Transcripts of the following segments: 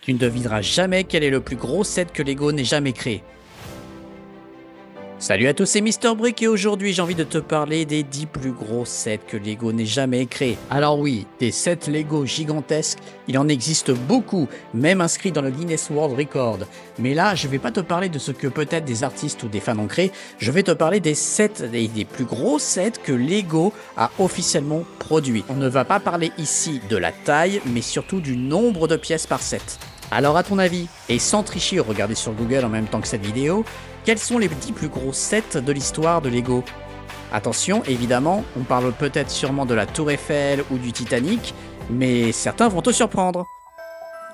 Tu ne devineras jamais quel est le plus gros set que Lego n'ait jamais créé. Salut à tous, c'est Mister Brick et aujourd'hui j'ai envie de te parler des 10 plus gros sets que Lego n'ait jamais créé. Alors oui, des sets Lego gigantesques, il en existe beaucoup, même inscrits dans le Guinness World Record. Mais là, je vais pas te parler de ce que peut-être des artistes ou des fans ont créé, je vais te parler des sets, des plus gros sets que Lego a officiellement produits. On ne va pas parler ici de la taille, mais surtout du nombre de pièces par set. Alors à ton avis, et sans tricher ou regarder sur Google en même temps que cette vidéo, quels sont les 10 plus gros sets de l'histoire de Lego? Attention, évidemment, on parle peut-être sûrement de la Tour Eiffel ou du Titanic, mais certains vont te surprendre.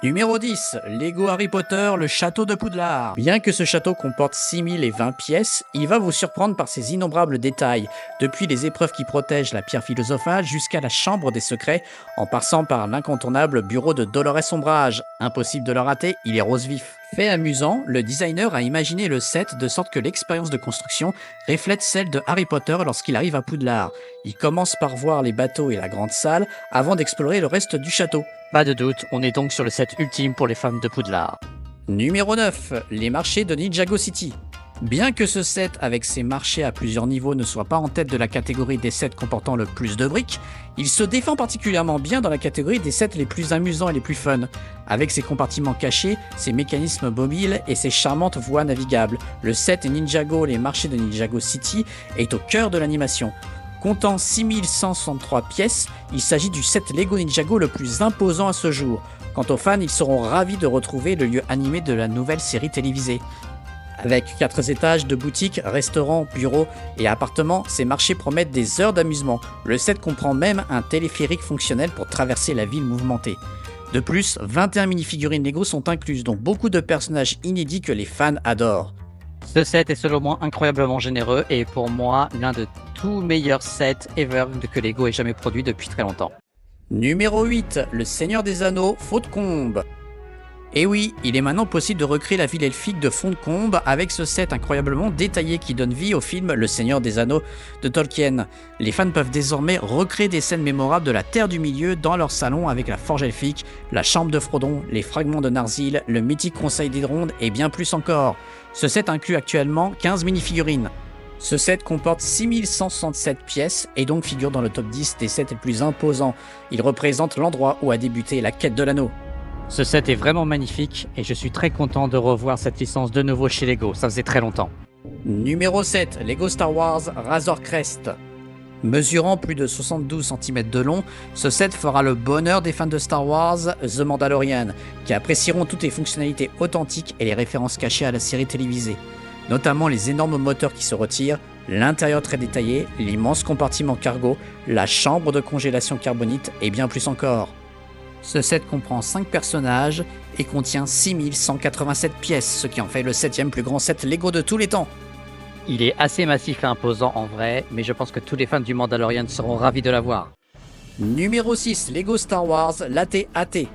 Numéro 10, Lego Harry Potter, le château de Poudlard. Bien que ce château comporte 6020 pièces, il va vous surprendre par ses innombrables détails, depuis les épreuves qui protègent la pierre philosophale jusqu'à la chambre des secrets, en passant par l'incontournable bureau de Dolores Ombrage. Impossible de le rater, il est rose vif. Fait amusant, le designer a imaginé le set de sorte que l'expérience de construction reflète celle de Harry Potter lorsqu'il arrive à Poudlard. Il commence par voir les bateaux et la grande salle avant d'explorer le reste du château. Pas de doute, on est donc sur le set ultime pour les fans de Poudlard. Numéro 9, les marchés de Ninjago City. Bien que ce set avec ses marchés à plusieurs niveaux ne soit pas en tête de la catégorie des sets comportant le plus de briques, il se défend particulièrement bien dans la catégorie des sets les plus amusants et les plus fun, avec ses compartiments cachés, ses mécanismes mobiles et ses charmantes voies navigables. Le set Ninjago, les marchés de Ninjago City, est au cœur de l'animation. Comptant 6163 pièces, il s'agit du set Lego Ninjago le plus imposant à ce jour. Quant aux fans, ils seront ravis de retrouver le lieu animé de la nouvelle série télévisée. Avec 4 étages de boutiques, restaurants, bureaux et appartements, ces marchés promettent des heures d'amusement. Le set comprend même un téléphérique fonctionnel pour traverser la ville mouvementée. De plus, 21 minifigurines Lego sont incluses, dont beaucoup de personnages inédits que les fans adorent. Ce set est selon moi incroyablement généreux et pour moi l'un de tous meilleurs sets ever que Lego ait jamais produit depuis très longtemps. Numéro 8, le Seigneur des Anneaux, Faucombe. Et oui, il est maintenant possible de recréer la ville elfique de Faucombe avec ce set incroyablement détaillé qui donne vie au film Le Seigneur des Anneaux de Tolkien. Les fans peuvent désormais recréer des scènes mémorables de la Terre du Milieu dans leur salon avec la forge elfique, la chambre de Frodon, les fragments de Narsil, le mythique Conseil d'Édronde et bien plus encore. Ce set inclut actuellement 15 minifigurines. Ce set comporte 6167 pièces et donc figure dans le top 10 des sets les plus imposants. Il représente l'endroit où a débuté la quête de l'anneau. Ce set est vraiment magnifique et je suis très content de revoir cette licence de nouveau chez Lego, ça faisait très longtemps. Numéro 7, Lego Star Wars Razor Crest. Mesurant plus de 72 cm de long, ce set fera le bonheur des fans de Star Wars The Mandalorian, qui apprécieront toutes les fonctionnalités authentiques et les références cachées à la série télévisée. Notamment les énormes moteurs qui se retirent, l'intérieur très détaillé, l'immense compartiment cargo, la chambre de congélation carbonite et bien plus encore. Ce set comprend 5 personnages et contient 6187 pièces, ce qui en fait le 7e plus grand set Lego de tous les temps. Il est assez massif et imposant en vrai, mais je pense que tous les fans du Mandalorian seront ravis de l'avoir. Numéro 6, Lego Star Wars l'AT-AT.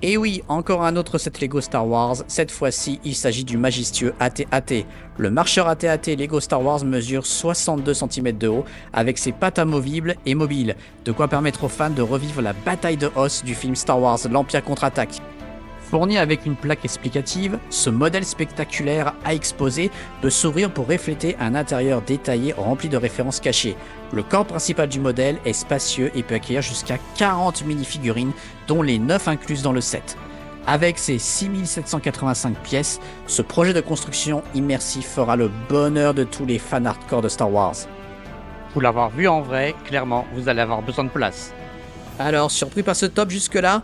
Et oui, encore un autre set Lego Star Wars, cette fois-ci il s'agit du majestueux AT-AT. Le marcheur AT-AT Lego Star Wars mesure 62 cm de haut avec ses pattes amovibles et mobiles, de quoi permettre aux fans de revivre la bataille de Hoth du film Star Wars l'Empire contre-attaque. Fourni avec une plaque explicative, ce modèle spectaculaire à exposer peut s'ouvrir pour refléter un intérieur détaillé rempli de références cachées. Le corps principal du modèle est spacieux et peut accueillir jusqu'à 40 minifigurines, dont les 9 incluses dans le set. Avec ses 6785 pièces, ce projet de construction immersif fera le bonheur de tous les fans hardcore de Star Wars. Pour l'avoir vu en vrai, clairement, vous allez avoir besoin de place. Alors, surpris par ce top jusque-là ?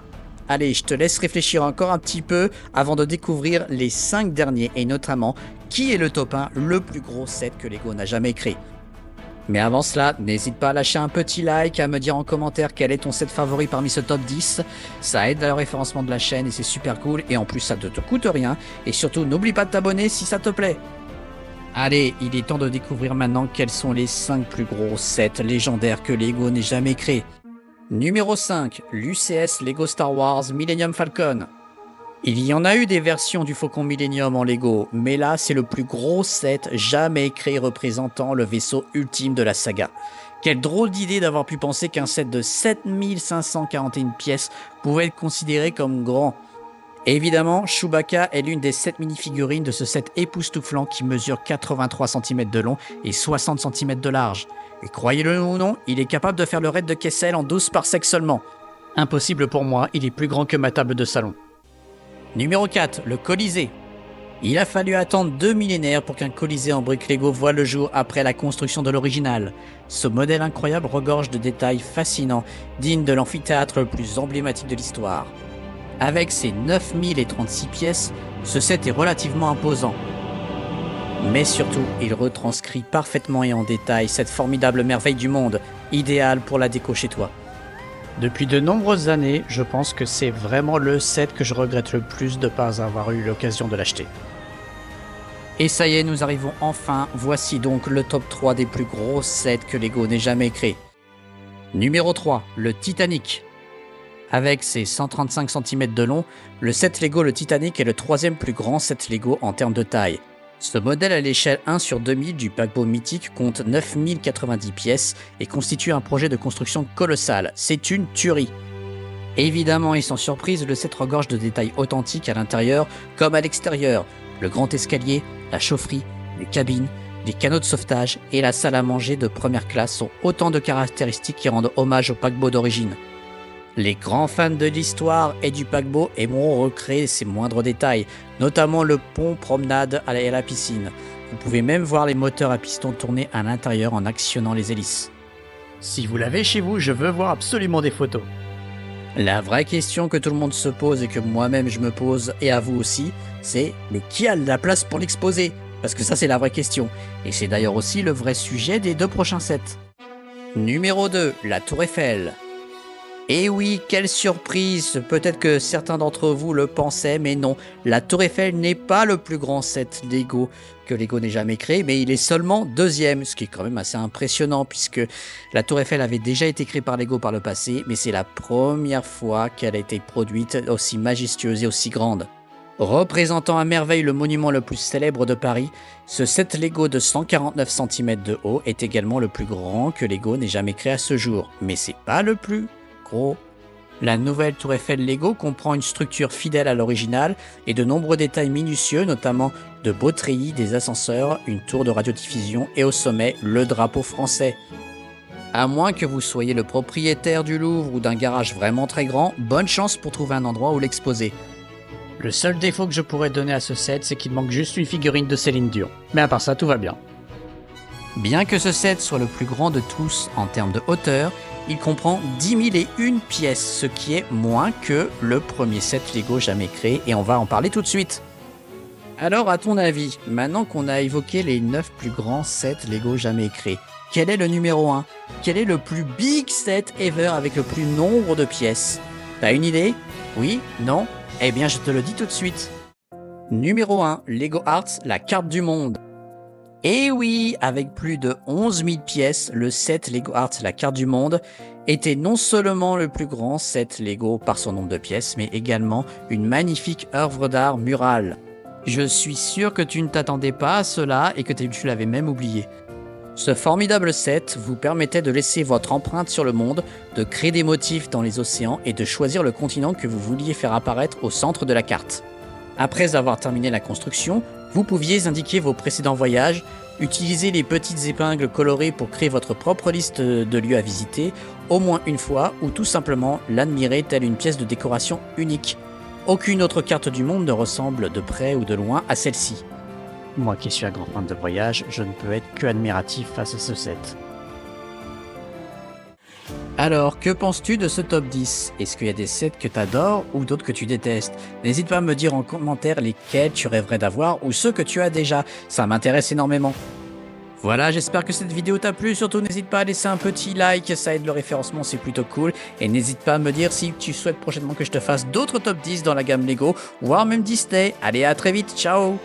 Allez, je te laisse réfléchir encore un petit peu avant de découvrir les 5 derniers et notamment qui est le top 1, le plus gros set que Lego n'a jamais créé. Mais avant cela, n'hésite pas à lâcher un petit like, à me dire en commentaire quel est ton set favori parmi ce top 10. Ça aide à le référencement de la chaîne et c'est super cool et en plus ça ne te coûte rien. Et surtout, n'oublie pas de t'abonner si ça te plaît. Allez, il est temps de découvrir maintenant quels sont les 5 plus gros sets légendaires que Lego n'ait jamais créés. Numéro 5, l'UCS Lego Star Wars Millennium Falcon. Il y en a eu des versions du Faucon Millennium en Lego, mais là c'est le plus gros set jamais créé représentant le vaisseau ultime de la saga. Quelle drôle d'idée d'avoir pu penser qu'un set de 7541 pièces pouvait être considéré comme grand. Évidemment, Chewbacca est l'une des 7 mini-figurines de ce set époustouflant qui mesure 83 cm de long et 60 cm de large. Et croyez-le ou non, il est capable de faire le raid de Kessel en 12 parsecs seulement. Impossible pour moi, il est plus grand que ma table de salon. Numéro 4, le Colisée. Il a fallu attendre 2 millénaires pour qu'un Colisée en briques Lego voie le jour après la construction de l'original. Ce modèle incroyable regorge de détails fascinants, dignes de l'amphithéâtre le plus emblématique de l'histoire. Avec ses 9036 pièces, ce set est relativement imposant. Mais surtout, il retranscrit parfaitement et en détail cette formidable merveille du monde, idéale pour la déco chez toi. Depuis de nombreuses années, je pense que c'est vraiment le set que je regrette le plus de ne pas avoir eu l'occasion de l'acheter. Et ça y est, nous arrivons enfin, voici donc le top 3 des plus gros sets que Lego n'ait jamais créé. Numéro 3, le Titanic. Avec ses 135 cm de long, le set Lego le Titanic est le 3e plus grand set Lego en termes de taille. Ce modèle à l'échelle 1/2000 du paquebot mythique compte 9090 pièces et constitue un projet de construction colossal. C'est une tuerie. Évidemment et sans surprise, le set regorge de détails authentiques à l'intérieur comme à l'extérieur. Le grand escalier, la chaufferie, les cabines, les canaux de sauvetage et la salle à manger de première classe sont autant de caractéristiques qui rendent hommage au paquebot d'origine. Les grands fans de l'histoire et du paquebot aimeront recréer ces moindres détails, notamment le pont promenade et la piscine. Vous pouvez même voir les moteurs à piston tourner à l'intérieur en actionnant les hélices. Si vous l'avez chez vous, je veux voir absolument des photos. La vraie question que tout le monde se pose et que moi-même je me pose, et à vous aussi, c'est mais qui a de la place pour l'exposer? Parce que ça c'est la vraie question. Et c'est d'ailleurs aussi le vrai sujet des 2 prochains sets. Numéro 2, la Tour Eiffel. Et oui, quelle surprise! Peut-être que certains d'entre vous le pensaient, mais non. La Tour Eiffel n'est pas le plus grand set Lego que Lego n'ait jamais créé, mais il est seulement 2e, ce qui est quand même assez impressionnant puisque la Tour Eiffel avait déjà été créée par Lego par le passé, mais c'est la première fois qu'elle a été produite aussi majestueuse et aussi grande. Représentant à merveille le monument le plus célèbre de Paris, ce set Lego de 149 cm de haut est également le plus grand que Lego n'ait jamais créé à ce jour, mais c'est pas le plus gros. La nouvelle Tour Eiffel Lego comprend une structure fidèle à l'original et de nombreux détails minutieux, notamment de beaux treillis, des ascenseurs, une tour de radiodiffusion et au sommet, le drapeau français. À moins que vous soyez le propriétaire du Louvre ou d'un garage vraiment très grand, bonne chance pour trouver un endroit où l'exposer. Le seul défaut que je pourrais donner à ce set, c'est qu'il manque juste une figurine de Céline Dion. Mais à part ça, tout va bien. Bien que ce set soit le plus grand de tous en termes de hauteur, il comprend 10 001 pièces, ce qui est moins que le premier set Lego jamais créé, et on va en parler tout de suite. Alors, à ton avis, maintenant qu'on a évoqué les 9 plus grands sets Lego jamais créés, quel est le numéro 1? Quel est le plus big set ever avec le plus nombre de pièces? T'as une idée? Oui? Non? Eh bien, je te le dis tout de suite. Numéro 1, Lego Arts, la carte du monde. Et oui, avec plus de 11 000 pièces, le set Lego Arts, la carte du monde, était non seulement le plus grand set Lego par son nombre de pièces, mais également une magnifique œuvre d'art murale. Je suis sûr que tu ne t'attendais pas à cela et que tu l'avais même oublié. Ce formidable set vous permettait de laisser votre empreinte sur le monde, de créer des motifs dans les océans et de choisir le continent que vous vouliez faire apparaître au centre de la carte. Après avoir terminé la construction, vous pouviez indiquer vos précédents voyages, utiliser les petites épingles colorées pour créer votre propre liste de lieux à visiter, au moins une fois, ou tout simplement l'admirer telle une pièce de décoration unique. Aucune autre carte du monde ne ressemble de près ou de loin à celle-ci. Moi qui suis un grand fan de voyage, je ne peux être que admiratif face à ce set. Alors, que penses-tu de ce top 10? Est-ce qu'il y a des sets que tu adores ou d'autres que tu détestes? N'hésite pas à me dire en commentaire lesquels tu rêverais d'avoir ou ceux que tu as déjà, ça m'intéresse énormément. Voilà, j'espère que cette vidéo t'a plu, surtout n'hésite pas à laisser un petit like, ça aide le référencement, c'est plutôt cool. Et n'hésite pas à me dire si tu souhaites prochainement que je te fasse d'autres top 10 dans la gamme Lego, voire même Disney. Allez, à très vite, ciao!